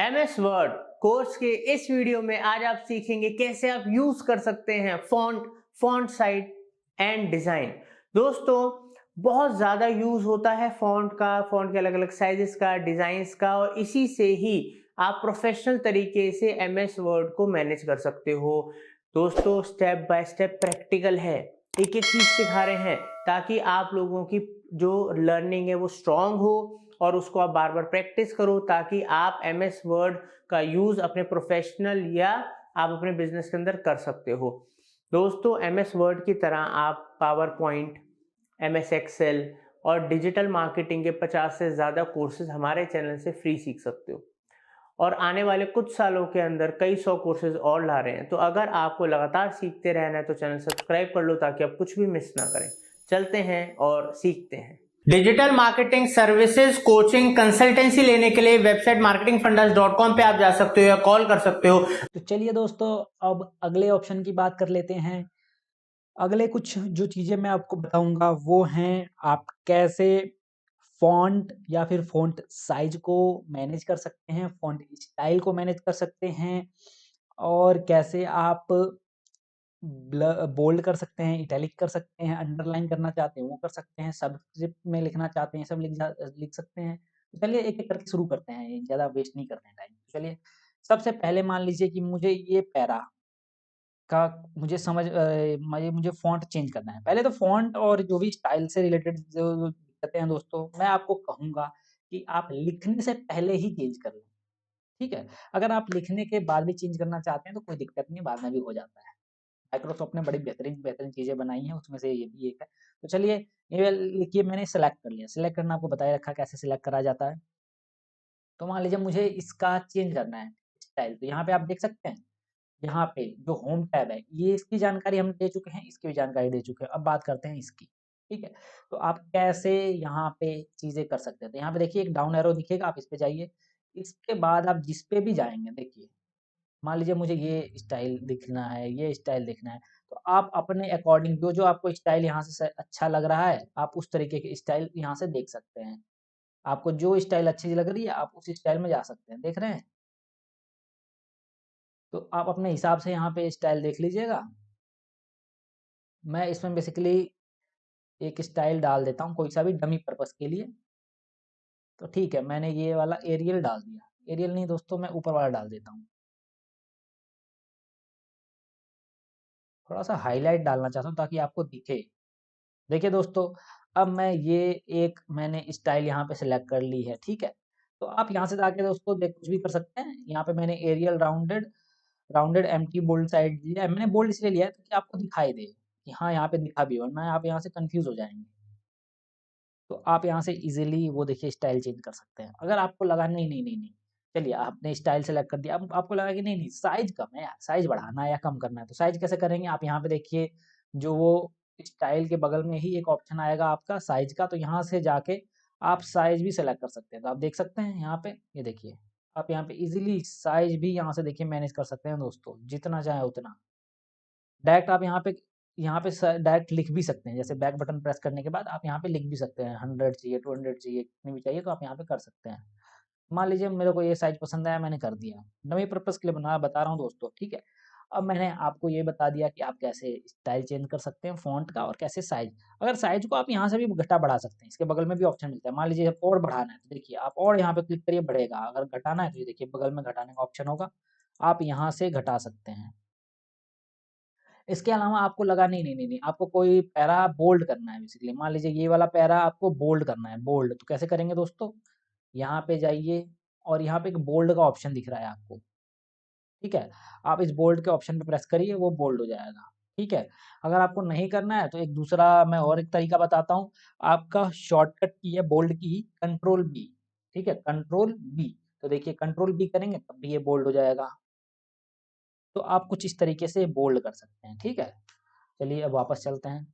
MS word course के इस video में आज आप सीखेंगे कैसे आप यूज कर सकते हैं फॉन्ट साइज एंड डिजाइन। दोस्तों, बहुत ज्यादा यूज होता है फॉन्ट के अलग अलग साइजेस का, डिजाइन्स का, और इसी से ही आप प्रोफेशनल तरीके से MS वर्ड को मैनेज कर सकते हो। दोस्तों, स्टेप बाय स्टेप प्रैक्टिकल है, एक एक चीज सिखा रहे हैं ताकि आप लोगों की जो लर्निंग है वो स्ट्रांग हो और उसको आप बार बार प्रैक्टिस करो ताकि आप MS वर्ड का यूज अपने प्रोफेशनल या आप अपने बिजनेस के अंदर कर सकते हो। दोस्तों, MS वर्ड की तरह आप पावर पॉइंट, MS एक्सेल और डिजिटल मार्केटिंग के 50 से ज़्यादा कोर्सेज हमारे चैनल से फ्री सीख सकते हो और आने वाले कुछ सालों के अंदर कई 100 कोर्सेज और ला रहे हैं। तो अगर आपको लगातार सीखते रहना है तो चैनल सब्सक्राइब कर लो ताकि आप कुछ भी मिस ना करें। चलते हैं और सीखते हैं। Digital marketing services, coaching, consultancy लेने के लिए वेबसाइट marketingfundas.com पे आप जा सकते हो या कॉल कर सकते हो। तो चलिए दोस्तों, अब अगले ऑप्शन की बात कर लेते हैं। अगले कुछ जो चीज़ें मैं आपको बताऊंगा वो हैं आप कैसे फ़ॉन्ट या फिर फ़ॉन्ट साइज को मैनेज कर सकते हैं, फ़ॉन्ट स्टाइल को मैनेज कर सकते हैं और कैसे आप बोल्ड कर सकते हैं, इटैलिक कर सकते हैं, अंडरलाइन करना चाहते हैं वो कर सकते हैं, सबस्क्रिप्ट में लिखना चाहते हैं सब लिख सकते हैं। तो चलिए एक-एक करके शुरू करते हैं, ज़्यादा वेस्ट नहीं करते हैं टाइम। चलिए, सबसे पहले मान लीजिए कि मुझे ये पैरा का मुझे मुझे फ़ॉन्ट चेंज करना है। पहले तो फ़ॉन्ट और जो भी स्टाइल से रिलेटेड जो दिक्कतें हैं दोस्तों, मैं आपको कहूँगा कि आप लिखने से पहले ही चेंज कर लें, ठीक है? अगर आप लिखने के बाद भी चेंज करना चाहते हैं तो कोई दिक्कत नहीं है, बाद में भी हो जाता है। माइक्रोसॉफ्ट ने बड़ी बेहतरीन चीज़ें बनाई हैं, उसमें से ये भी एक है। तो चलिए, ये लिखिए मैंने सेलेक्ट कर लिया। सेलेक्ट करना आपको बताया रखा कैसे सेलेक्ट करा जाता है। तो मान लीजिए मुझे इसका चेंज करना है स्टाइल, तो यहाँ पे आप देख सकते हैं, यहाँ पे जो होम टैब है, ये इसकी जानकारी हम दे चुके हैं, इसकी भी जानकारी दे चुके हैं। अब बात करते हैं इसकी, ठीक है? तो आप कैसे यहाँ पे चीज़ें कर सकते हैं। तो यहाँ पे देखिए एक डाउन एरो दिखेगा, आप इस पे जाइए। इसके बाद आप जिस पे भी जाएँगे देखिए, मान लीजिए मुझे ये स्टाइल दिखना है, ये स्टाइल दिखना है, तो आप अपने अकॉर्डिंग जो-जो आपको स्टाइल यहाँ से स अच्छा लग रहा है, आप उस तरीके के स्टाइल यहाँ से देख सकते हैं। आपको जो स्टाइल अच्छी लग रही है, आप उस स्टाइल में जा सकते हैं। देख रहे हैं? तो आप अपने हिसाब से यहाँ पे स्टाइल देख लीजिएगा। मैं इसमें बेसिकली एक स्टाइल डाल देता हूँ, कोई सा भी डमी पर्पज़ के लिए। तो ठीक है, मैंने ये वाला एरियल डाल दिया। एरियल नहीं दोस्तों, मैं ऊपर वाला डाल देता हूँ। थोड़ा-सा हाइलाइट डालना चाहता हूँ ताकि आपको दिखे। देखिए दोस्तों, अब मैंने स्टाइल यहाँ पे सिलेक्ट कर ली है, ठीक है? तो आप यहाँ से जाके दोस्तों कुछ भी कर सकते हैं। यहाँ पे मैंने Arial rounded rounded empty bold side लिया है। मैंने बोल्ड इसलिए लिया है ताकि आपको दिखाई दे कि हाँ, यहाँ पे दिखा भी, वरना आप यहाँ से कन्फ्यूज़ हो जाएँगे। तो आप यहाँ से ईज़िली वो देखिए स्टाइल चेंज कर सकते हैं। अगर आपको लगा नहीं, चलिए आपने स्टाइल सेलेक्ट कर दिया, अब आपको लगा कि नहीं साइज़ कम है यार, साइज़ बढ़ाना है या कम करना है, तो साइज़ कैसे करेंगे? आप यहाँ पे देखिए, जो वो स्टाइल के बगल में ही एक ऑप्शन आएगा आपका साइज़ का, तो यहाँ से जाके आप साइज़ भी सेलेक्ट कर सकते हैं। तो आप देख सकते हैं यहाँ पे, ये देखिए, आप यहाँ पे ईज़िली साइज़ भी यहाँ से देखिए मैनेज कर सकते हैं दोस्तों, जितना चाहें उतना। डायरेक्ट आप यहाँ पे डायरेक्ट लिख भी सकते हैं, जैसे बैक बटन प्रेस करने के बाद आप यहाँ पे लिख भी सकते हैं, 100 चाहिए, 200 चाहिए, कितनी भी चाहिए तो आप यहाँ पे कर सकते हैं। मान लीजिए मेरे को ये साइज़ पसंद आया, मैंने कर दिया। डमी पर्पज़ के लिए बता रहा हूँ दोस्तों, ठीक है? अब मैंने आपको ये बता दिया कि आप कैसे स्टाइल चेंज कर सकते हैं फ़ॉन्ट का और कैसे साइज़। अगर साइज़ को आप यहाँ से भी घटा-बढ़ा सकते हैं, इसके बगल में भी ऑप्शन मिलता है। मान लीजिए आप और बढ़ाना है, तो देखिए आप और यहाँ पे क्लिक करिए, बढ़ेगा। अगर घटाना है तो ये देखिए बगल में घटाने का ऑप्शन होगा, आप यहाँ से घटा सकते हैं। इसके अलावा आपको लगा नहीं, आपको कोई पैरा बोल्ड करना है बेसिकली, मान लीजिए ये वाला पैरा आपको बोल्ड करना है, बोल्ड तो कैसे करेंगे दोस्तों? यहाँ पे जाइए और यहाँ पे एक बोल्ड का ऑप्शन दिख रहा है आपको, ठीक है? आप इस बोल्ड के ऑप्शन पे प्रेस करिए, वो बोल्ड हो जाएगा, ठीक है? अगर आपको नहीं करना है तो एक दूसरा मैं और एक तरीका बताता हूँ, आपका शॉर्टकट की है बोल्ड की कंट्रोल बी, ठीक है? कंट्रोल बी, तो देखिए कंट्रोल बी करेंगे तब भी ये बोल्ड हो जाएगा। तो आप कुछ इस तरीके से बोल्ड कर सकते हैं, ठीक है? चलिए अब वापस चलते हैं।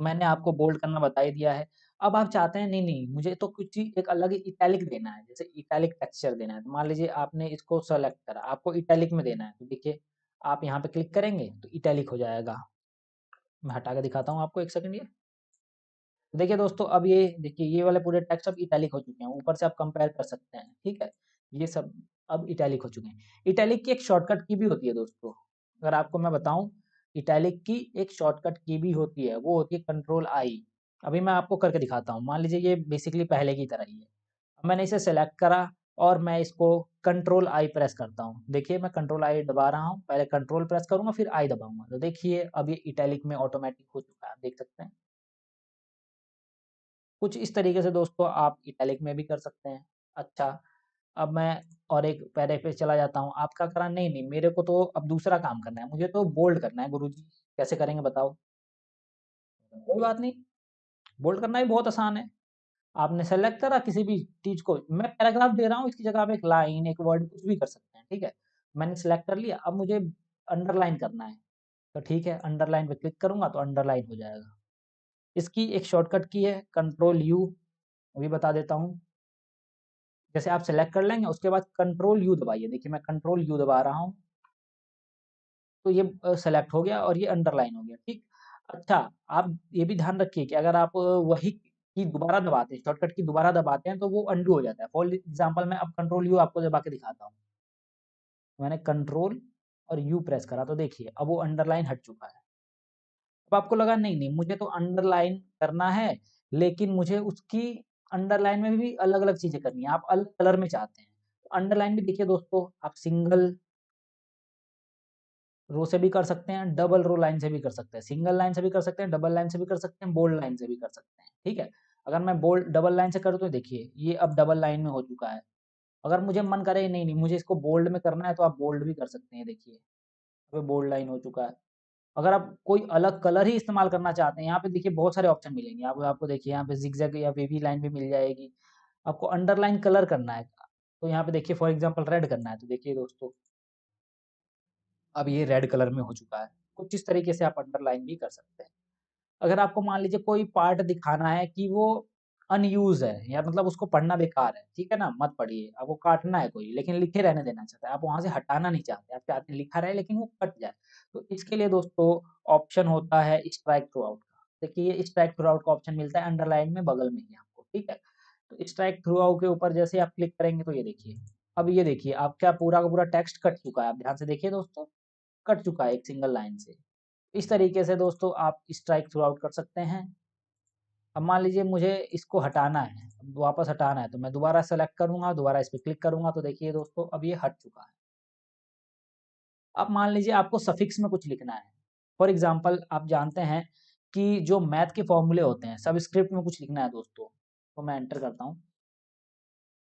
मैंने आपको बोल्ड करना बता ही दिया है। अब आप चाहते हैं नहीं, मुझे तो कुछ चीज़ एक अलग ही इटैलिक देना है, जैसे इटैलिक टेक्सचर देना है। तो मान लीजिए आपने इसको सेलेक्ट करा, आपको इटैलिक में देना है, तो देखिए आप यहाँ पे क्लिक करेंगे तो इटैलिक हो जाएगा। मैं हटा के दिखाता हूँ आपको, 1 सेकंड ये। तो देखिए दोस्तों, अब ये देखिए ये वाले पूरे टेक्स्ट अब इटैलिक हो चुके हैं, ऊपर से आप कंपेयर कर सकते हैं, ठीक है? ये सब अब इटैलिक हो चुके हैं। इटैलिक की एक शॉर्टकट की भी होती है दोस्तों, अगर आपको मैं बताऊँ, इटैलिक की एक शॉर्टकट की भी होती है, वो होती है कंट्रोल आई। अभी मैं आपको करके दिखाता हूँ। मान लीजिए ये बेसिकली पहले की तरह ही है। अब मैंने इसे सेलेक्ट करा और मैं इसको कंट्रोल आई प्रेस करता हूँ। देखिए मैं कंट्रोल आई दबा रहा हूँ, पहले कंट्रोल प्रेस करूँगा फिर आई दबाऊँगा, तो देखिए अब ये इटैलिक में ऑटोमेटिक हो चुका है, आप देख सकते हैं। कुछ इस तरीके से दोस्तों आप इटैलिक में भी कर सकते हैं। अच्छा, अब मैं और एक पैरे पे चला जाता हूँ। आपका करा नहीं, नहीं मेरे को तो अब दूसरा काम करना है, मुझे तो बोल्ड करना है गुरुजी। कैसे करेंगे बताओ? कोई बात नहीं, बोल्ड करना भी बहुत आसान है। आपने सेलेक्ट करा किसी भी चीज़ को, मैं पैराग्राफ दे रहा हूँ, इसकी जगह आप एक लाइन, एक वर्ड कुछ भी कर सकते हैं, ठीक है? मैंने सेलेक्ट कर लिया, अब मुझे अंडरलाइन करना है, तो ठीक है अंडरलाइन पे क्लिक करूँगा तो अंडरलाइन हो जाएगा। इसकी एक शॉर्टकट की है कंट्रोल यू, वो भी बता देता हूँ। जैसे आप सेलेक्ट कर लेंगे उसके बाद कंट्रोल यू दबाइए, देखिए मैं कंट्रोल यू दबा रहा हूँ, तो ये सेलेक्ट हो गया और ये अंडरलाइन हो गया, ठीक। अच्छा, आप ये भी ध्यान रखिए कि अगर आप वही की दोबारा दबाते हैं, शॉर्टकट की दोबारा दबाते हैं तो वो अंडू हो जाता है। फॉर एग्जांपल मैं अब कंट्रोल यू आपको दबा के दिखाता हूँ। मैंने कंट्रोल और यू प्रेस करा तो देखिए अब वो अंडरलाइन हट चुका है। अब आपको लगा नहीं, नहीं मुझे तो अंडरलाइन करना है, लेकिन मुझे उसकी अंडरलाइन में भी अलग-अलग चीज़ें करनी है, आप अलग कलर में चाहते हैं। अंडरलाइन भी देखिए दोस्तों, आप सिंगल रो से भी कर सकते हैं, डबल रो लाइन से भी कर सकते हैं, सिंगल लाइन से भी कर सकते हैं, डबल लाइन से भी कर सकते हैं, बोल्ड लाइन से भी कर सकते हैं, ठीक है? अगर मैं बोल्ड डबल लाइन से करूँ तो देखिए, ये अब डबल लाइन में हो चुका है। अगर मुझे मन करे नहीं, नहीं मुझे इसको बोल्ड में करना है तो आप बोल्ड भी कर सकते हैं, देखिए, अब बोल्ड लाइन हो चुका है। अगर आप कोई अलग कलर ही इस्तेमाल करना चाहते हैं, यहाँ पे देखिए बहुत सारे ऑप्शन मिलेंगे, आप आपको देखिए यहाँ पे ज़िगज़ैग या वेवी लाइन भी मिल जाएगी। आपको अंडरलाइन कलर करना है, तो यहाँ पे देखिए फॉर एग्ज़ाम्पल रेड करना है, तो देखिए दोस्तों अब ये रेड कलर में हो चुका है। कुछ इस तरीके से आप अंडरलाइन भी कर सकते हैं। अगर आपको मान लीजिए कोई पार्ट दिखाना है कि वो अनयूज़ है या मतलब उसको पढ़ना बेकार है, ठीक है ना? मत पढ़िए, आपको काटना है कोई लेकिन लिखे रहने देना चाहता है, आप वहाँ से हटाना नहीं चाहते, आप चाहते हैं लिखा रहे लेकिन वो कट जाए। तो इसके लिए दोस्तों ऑप्शन होता है स्ट्राइक थ्रू आउट का। देखिए ये स्ट्राइक थ्रू आउट का ऑप्शन मिलता है अंडरलाइन में बगल में ही आपको, ठीक है? तो स्ट्राइक थ्रू आउट के ऊपर जैसे आप क्लिक करेंगे तो ये देखिए, अब ये देखिए आपका पूरा का पूरा टेक्स्ट कट चुका है, आप ध्यान से देखिए दोस्तों, कट चुका है एक सिंगल लाइन से। इस तरीके से दोस्तों आप स्ट्राइक थ्रू आउट कर सकते हैं। अब मान लीजिए मुझे इसको हटाना है, वापस हटाना है तो मैं दोबारा सेलेक्ट करूँगा, दोबारा इस पे क्लिक करूँगा तो देखिए दोस्तों अब ये हट चुका है। अब मान लीजिए आपको सफिक्स में कुछ लिखना है। फॉर एग्ज़ाम्पल आप जानते हैं कि जो मैथ के फ़ॉर्मूले होते हैं, सबस्क्रिप्ट में कुछ लिखना है दोस्तों, तो मैं एंटर करता हूँ।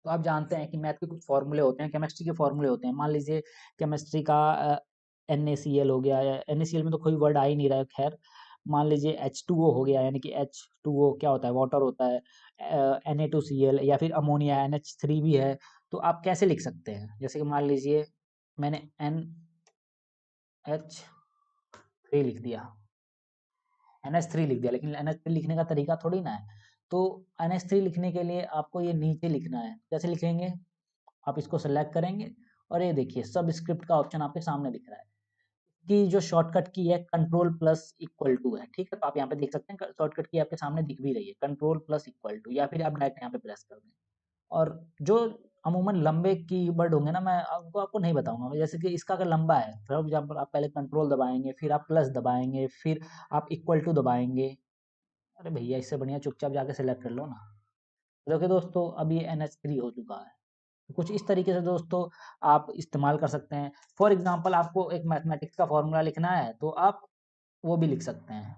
तो आप जानते हैं कि मैथ के कुछ फ़ॉर्मूले होते हैं, केमिस्ट्री के फ़ॉर्मूले होते हैं। मान लीजिए केमिस्ट्री का NaCl हो गया या NaCl में तो कोई वर्ड आ ही नहीं रहा है खैर। मान लीजिए H2O हो गया यानी कि H2O क्या होता है? वाटर होता है। Na2Cl या फिर अमोनिया NH3 भी है। तो आप कैसे लिख सकते हैं? जैसे कि मान लीजिए मैंने NH3 लिख दिया। NH3 लिख दिया, लेकिन NH3 लिखने का तरीका थोड़ी ना है। तो NH3 लिखने के लिए आपको ये नीचे लिखना है। कैसे लिखेंगे? आप इसको सेलेक्ट करेंगे और ये देखिए सबस्क्रिप्ट का ऑप्शन आपके सामने दिख रहा है कि जो शॉर्टकट की है कंट्रोल प्लस इक्वल टू है, ठीक है? तो आप यहाँ पे देख सकते हैं शॉर्टकट की आपके सामने दिख भी रही है, कंट्रोल प्लस इक्वल टू या फिर आप डायरेक्ट यहाँ पे प्रेस कर दें। और जो अमूमन लंबे कीवर्ड होंगे ना मैं आपको आपको नहीं बताऊँगा, जैसे कि इसका अगर लंबा है, फॉर एग्ज़ाम्पल आप पहले कंट्रोल दबाएँगे, फिर आप प्लस दबाएँगे, फिर आप इक्वल टू दबाएँगे। अरे भैया इससे बढ़िया चुपचाप जाके सेलेक्ट कर लो ना। देखिए दोस्तों अब ये NH3 हो चुका है। कुछ इस तरीके से दोस्तों आप इस्तेमाल कर सकते हैं। फॉर एग्ज़ाम्पल आपको एक मैथमेटिक्स का फ़ॉर्मूला लिखना है, तो आप वो भी लिख सकते हैं।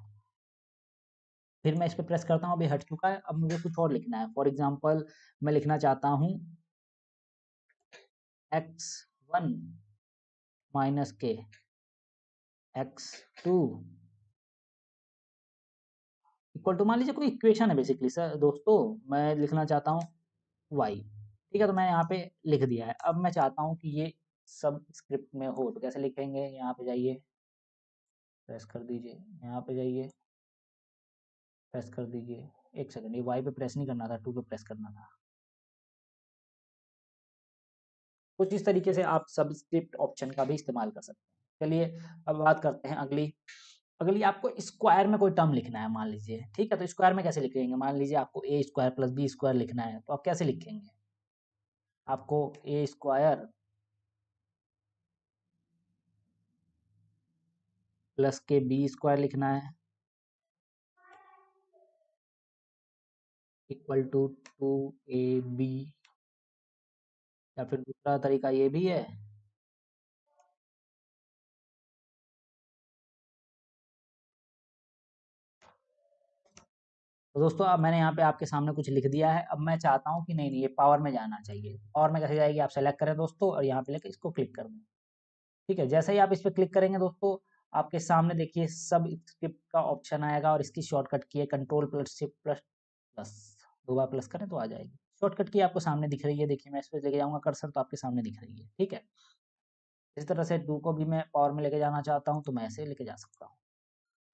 फिर मैं इस पे प्रेस करता हूँ, अभी हट चुका है, अब मुझे कुछ और लिखना है। फॉर एग्ज़ाम्पल मैं लिखना चाहता हूँ x1 minus k, x2 equal to मान लीजिए कोई इक्वेशन है बेसिकली सर दोस्तों, मैं लिखना चाहता हूँ y, ठीक है? तो मैं यहाँ पे लिख दिया है। अब मैं चाहता हूँ कि ये सब स्क्रिप्ट में हो, तो कैसे लिखेंगे? यहाँ पे जाइए, प्रेस कर दीजिए, यहाँ पे जाइए, प्रेस कर दीजिए। 1 सेकंड, ये y पे प्रेस नहीं करना था, 2 पे प्रेस करना था। कुछ इस तरीके से आप सबस्क्रिप्ट ऑप्शन का भी इस्तेमाल कर सकते हैं। चलिए अब बात करते हैं अगली। अगली आपको स्क्वायर में कोई टर्म लिखना है मान लीजिए, ठीक है? तो स्क्वायर में कैसे लिखेंगे? मान लीजिए आपको a² + b² लिखना है, तो आप कैसे लिखेंगे? आपको ए स्क्वायर प्लस के बी स्क्वायर लिखना है इक्वल टू 2ab, या फिर दूसरा तरीका ये भी है तो दोस्तों अब मैंने यहाँ पे आपके सामने कुछ लिख दिया है। अब मैं चाहता हूँ कि नहीं ये पावर में जाना चाहिए। पावर में कैसे जाएगी, आप सेलेक्ट करें दोस्तों और यहाँ पे लेकर इसको क्लिक कर दें। ठीक है, जैसे ही आप इस पर क्लिक करेंगे दोस्तों आपके सामने देखिए सब स्क्रिप्ट का ऑप्शन आएगा और इसकी शॉर्टकट की है control plus shift plus plus, 2 बार प्लस करें तो आ जाएगी। शॉर्टकट की आपको सामने दिख रही है, देखिए मैं इस पर लेके जाऊँगा कर्सर तो आपके सामने दिख रही है। ठीक है, इस तरह से 2 को भी मैं पावर में लेके जाना चाहता हूँ तो मैं ऐसे लेके जा सकता हूँ।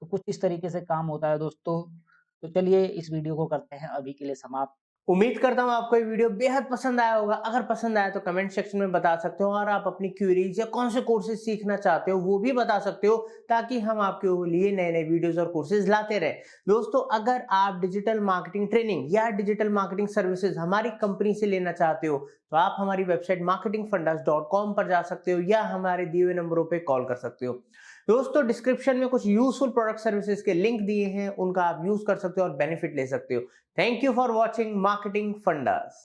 तो कुछ इस तरीके से काम होता है दोस्तों। तो चलिए इस वीडियो को करते हैं अभी के लिए समाप्त। उम्मीद करता हूँ आपको ये वीडियो बेहद पसंद आया होगा। अगर पसंद आया तो कमेंट सेक्शन में बता सकते हो और आप अपनी क्वेरीज या कौन से कोर्सेज सीखना चाहते हो वो भी बता सकते हो, ताकि हम आपके लिए नए नए वीडियोस और कोर्सेज लाते रहे। दोस्तों अगर आप डिजिटल मार्केटिंग ट्रेनिंग या डिजिटल मार्केटिंग सर्विसेज हमारी कंपनी से लेना चाहते हो तो आप हमारी वेबसाइट marketingfundas.com पर जा सकते हो या हमारे दिए हुए नंबरों पर कॉल कर सकते हो। दोस्तों डिस्क्रिप्शन में कुछ यूजफुल प्रोडक्ट सर्विसेज के लिंक दिए हैं, उनका आप यूज कर सकते हो और बेनिफिट ले सकते हो। Thank you for watching Marketing Fundas.